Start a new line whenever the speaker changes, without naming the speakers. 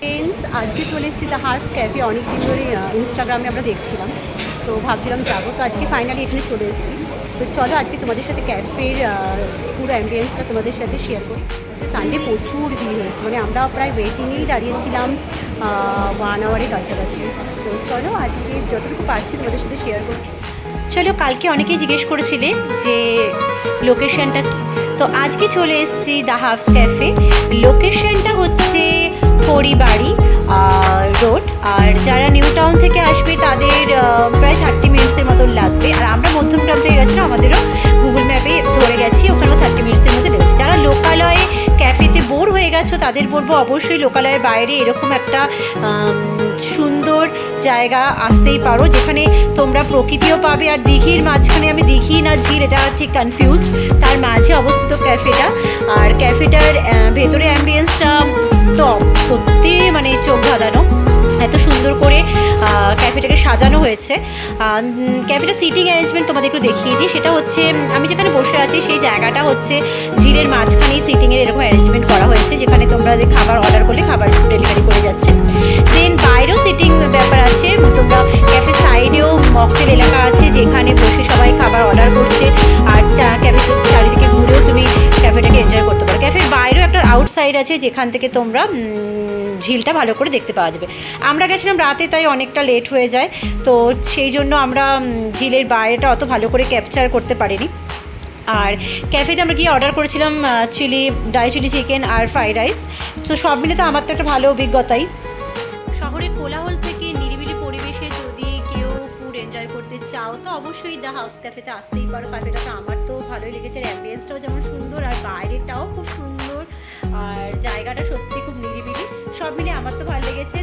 Friends, আজকে চলে এসেছি দ্য হার্বস ক্যাফে। অনেকদিন ধরে ইনস্টাগ্রামে আমরা দেখছিলাম, তো ভাবছিলাম যাবো, তো আজকে ফাইনালি এখানে চলে এসেছি। তো চলো আজকে তোমাদের সাথে ক্যাফের পুরো অ্যাম্বিয়েন্সটা তোমাদের সাথে শেয়ার করি। সানডে প্রচুর ভিড় হয়েছে, মানে আমরা প্রায় ওয়েটিংয়েই দাঁড়িয়েছিলাম 1 আওয়ারের কাছাকাছি। তো চলো আজকে যতটুকু পারছি তোমাদের সাথে শেয়ার করছি। চলো, কালকে অনেকেই জিজ্ঞেস করেছিলে যে লোকেশনটা কী, তো আজকে চলে এসেছি দ্য হার্বস ক্যাফে। লোকেশনটা হচ্ছে হরিবাড়ি রোড। আর যারা নিউ টাউন থেকে আসবে তাদের প্রায় 30 মিনিটসের মতন লাগবে। আর আমরা মধ্যমগ্রাম থেকে গেছিলাম, আমাদেরও গুগল ম্যাপে ধরে গেছি, ওখানেও 30 মিনিটসের মধ্যে লেগেছে। যারা লোকালয়ে ক্যাফেতে বোর হয়ে গেছো তাদের বলবো অবশ্যই লোকালয়ের বাইরে এরকম একটা সুন্দর জায়গা আসতেই পারো, যেখানে তোমরা প্রকৃতিও পাবে। আর দিঘির মাঝখানে, আমি দিঘি না ঝিল এটা ঠিক কনফিউজ, তার মাঝে অবস্থিত ক্যাফেটা। আর ক্যাফেটার ভেতরে অ্যাম্বিয়েন্সটা তো সত্যি মানে চোখ ধাঁধানো, এত সুন্দর করে ক্যাফেটাকে সাজানো হয়েছে। ক্যাফেটা সিটিং অ্যারেঞ্জমেন্ট তোমাদের একটু দেখিয়ে দিই। সেটা হচ্ছে, আমি যেখানে বসে আছি সেই জায়গাটা হচ্ছে ঝিলের মাঝখানেই সিটিংয়ের এরকম অ্যারেঞ্জমেন্ট করা হয়েছে, যেখানে তোমরা যে খাবার অর্ডার করলে খাবার ডেলিভারি করে যাচ্ছে। দেন বাইরেও সিটিং ব্যাপার আছে, তোমরা ক্যাফের সাইডেও মকটেল এলাকা আছে যেখানে বসে সবাই খাবার অর্ডার করছে। আর ক্যাফের চারিদিকে ঘুরেও তুমি ক্যাফেটাকে এনজয় করতে পারো। ক্যাফের বাইরেও একটা আউটসাইড আছে যেখান থেকে তোমরা ঝিলটা ভালো করে দেখতে পাওয়া যাবে। আমরা গেছিলাম রাতে, তাই অনেকটা লেট হয়ে যায়, তো সেই জন্য আমরা ঝিলের বাইরেটা অত ভালো করে ক্যাপচার করতে পারিনি। আর ক্যাফেতে আমরা গিয়ে অর্ডার করেছিলাম ড্রাই চিলি চিকেন আর ফ্রাইড রাইস। তো সব মিলে তো আমার তো একটা ভালো অভিজ্ঞতাই। শহরের কোলাহল থেকে নিরিবিলি পরিবেশে যদি কেউ ফুড এনজয় করতে চাও তো অবশ্যই দ্য হার্বস ক্যাফেতে আসতেই পারো। ক্যাফেটা তো আমার তো ভালোই লেগেছে, অ্যাম্বিয়েন্সটাও যেমন সুন্দর আর বাইরেটাও খুব সুন্দর, আর জায়গাটা সত্যি খুব নিরিবিলি, সব মিলে আমার তো ভালো লেগেছে।